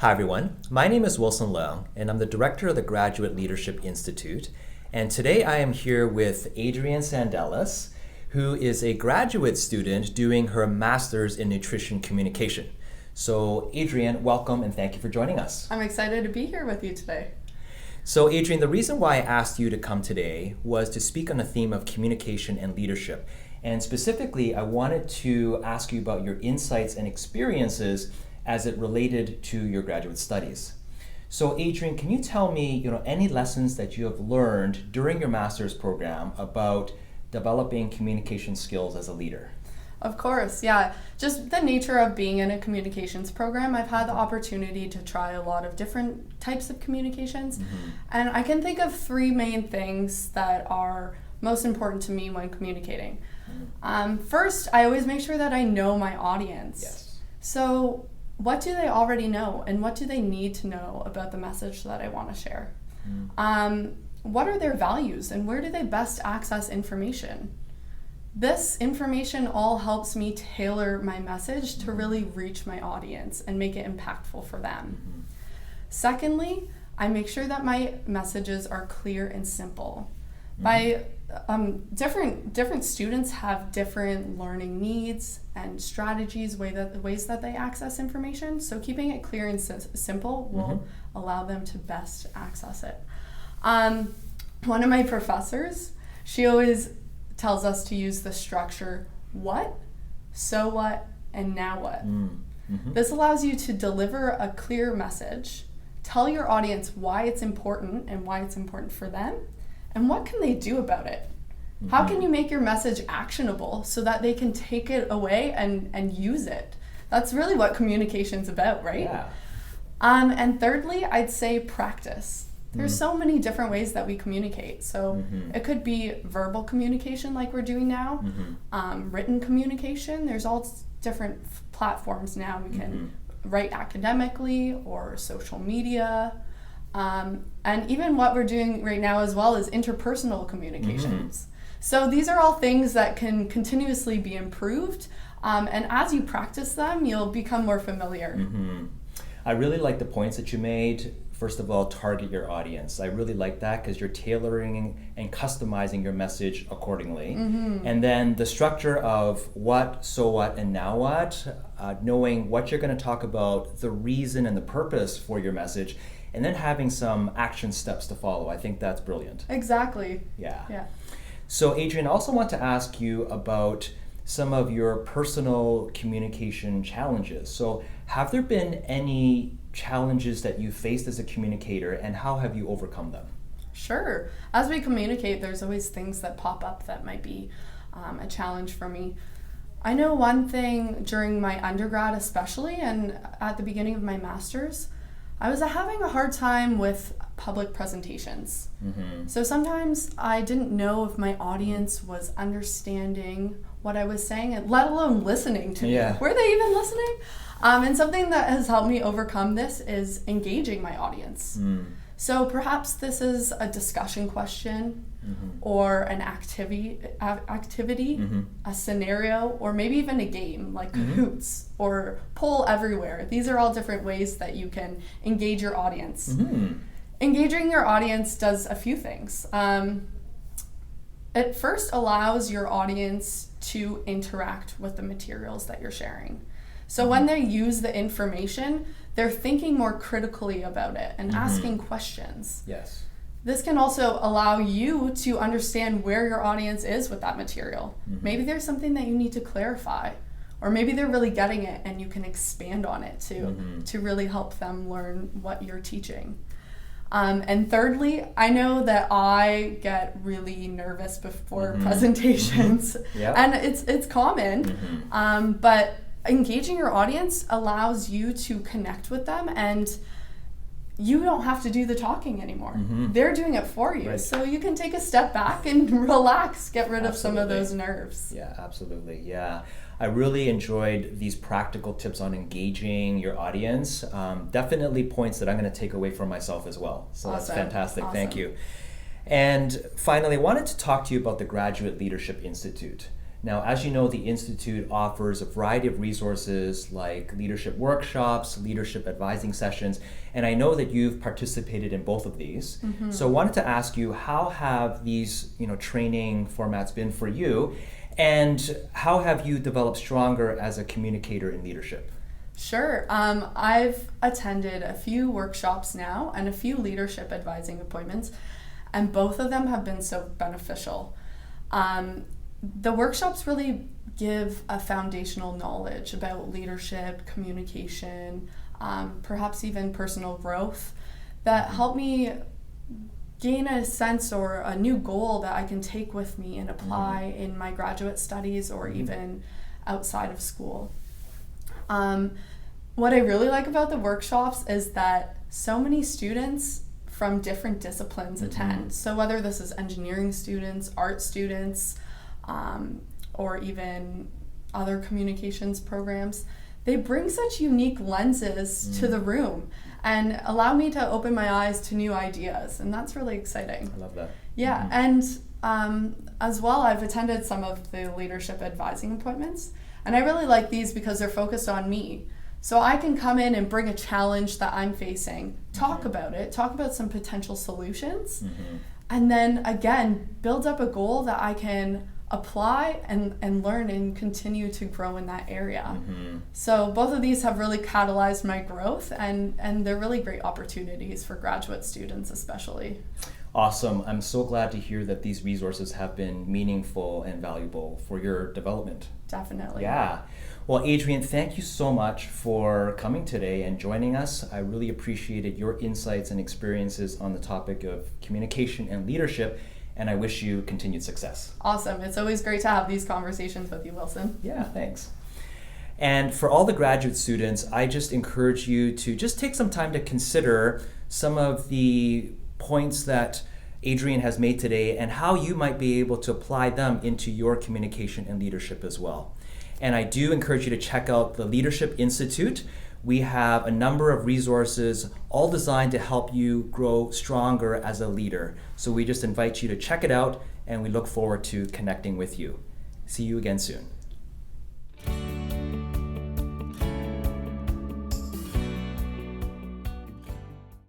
Hi everyone, my name is Wilson Leung and I'm the director of the Graduate Leadership Institute. And today I am here with Adrienne Tsandelis, who is a graduate student doing her master's in nutrition communication. So Adrienne, welcome and thank you for joining us. I'm excited to be here with you today. So Adrienne, the reason why I asked you to come today was to speak on the theme of communication and leadership. And specifically, I wanted to ask you about your insights and experiences as it related to your graduate studies. So Adrienne, can you tell me, any lessons that you have learned during your master's program about developing communication skills as a leader? Of course, yeah. Just the nature of being in a communications program, I've had the opportunity to try a lot of different types of communications. And I can think of three main things that are most important to me when communicating. First, I always make sure that I know my audience. Yes. So what do they already know and what do they need to know about the message that I want to share? What are their values and where do they best access information? This information all helps me tailor my message to really reach my audience and make it impactful for them. Secondly, I make sure that my messages are clear and simple. Different students have different learning needs and strategies, ways that they access information. So keeping it clear and simple will allow them to best access it. One of my professors, she always tells us to use the structure what, so what, and now what. This allows you to deliver a clear message, tell your audience why it's important and why it's important for them, and what can they do about it? How can you make your message actionable so that they can take it away and use it? That's really what communication's about, right? Yeah. And thirdly, I'd say practice. There's so many different ways that we communicate. So it could be verbal communication like we're doing now, written communication. There's all different platforms now. We can write academically or social media. And even what we're doing right now as well is interpersonal communications. So these are all things that can continuously be improved. And as you practice them, you'll become more familiar. I really like the points that you made. First of all, target your audience. I really like that because you're tailoring and customizing your message accordingly. And then the structure of what, so what, and now what, knowing what you're going to talk about, the reason and the purpose for your message, and then having some action steps to follow. I think that's brilliant. Exactly. Yeah. So Adrienne, I also want to ask you about some of your personal communication challenges. So have there been any challenges that you faced as a communicator and how have you overcome them? Sure. As we communicate, there's always things that pop up that might be a challenge for me. I know one thing during my undergrad especially and at the beginning of my master's, I was having a hard time with public presentations. So sometimes I didn't know if my audience was understanding what I was saying, let alone listening to me. Were they even listening? And something that has helped me overcome this is engaging my audience. So perhaps this is a discussion question or an activity, a scenario, or maybe even a game like Kahoots or Poll Everywhere. These are all different ways that you can engage your audience. Engaging your audience does a few things. It first allows your audience to interact with the materials that you're sharing. So when they use the information, they're thinking more critically about it and asking questions. Yes. This can also allow you to understand where your audience is with that material. Maybe there's something that you need to clarify, or maybe they're really getting it and you can expand on it to really help them learn what you're teaching. And thirdly, I know that I get really nervous before presentations, and it's common, but engaging your audience allows you to connect with them and you don't have to do the talking anymore. They're doing it for you. So you can take a step back and relax, get rid of some of those nerves. Yeah, absolutely. Yeah. I really enjoyed these practical tips on engaging your audience. Definitely points that I'm going to take away for myself as well. So That's fantastic. Thank you. And finally, I wanted to talk to you about the Graduate Leadership Institute. Now, as you know, the Institute offers a variety of resources like leadership workshops, leadership advising sessions, and I know that you've participated in both of these. So I wanted to ask you, how have these training formats been for you, and how have you developed stronger as a communicator in leadership? Sure. I've attended a few workshops now and a few leadership advising appointments, and both of them have been so beneficial. The workshops really give a foundational knowledge about leadership, communication, perhaps even personal growth that help me gain a sense or a new goal that I can take with me and apply in my graduate studies or even outside of school. What I really like about the workshops is that so many students from different disciplines attend. So whether this is engineering students, art students, or even other communications programs, they bring such unique lenses to the room and allow me to open my eyes to new ideas, and that's really exciting. I love that. Yeah, and as well, I've attended some of the leadership advising appointments, and I really like these because they're focused on me. So I can come in and bring a challenge that I'm facing, talk about it, talk about some potential solutions, and then again, build up a goal that I can apply and learn and continue to grow in that area. So both of these have really catalyzed my growth, and they're really great opportunities for graduate students especially. Awesome. I'm so glad to hear that these resources have been meaningful and valuable for your development. Definitely. Yeah. Well, Adrienne, thank you so much for coming today and joining us. I really appreciated your insights and experiences on the topic of communication and leadership, and I wish you continued success. Awesome. It's always great to have these conversations with you, Wilson. Yeah, thanks. And for all the graduate students, I just encourage you to just take some time to consider some of the points that Adrienne has made today and how you might be able to apply them into your communication and leadership as well. And I do encourage you to check out the Leadership Institute. We have a number of resources all designed to help you grow stronger as a leader. So we just invite you to check it out, and we look forward to connecting with you. See you again soon.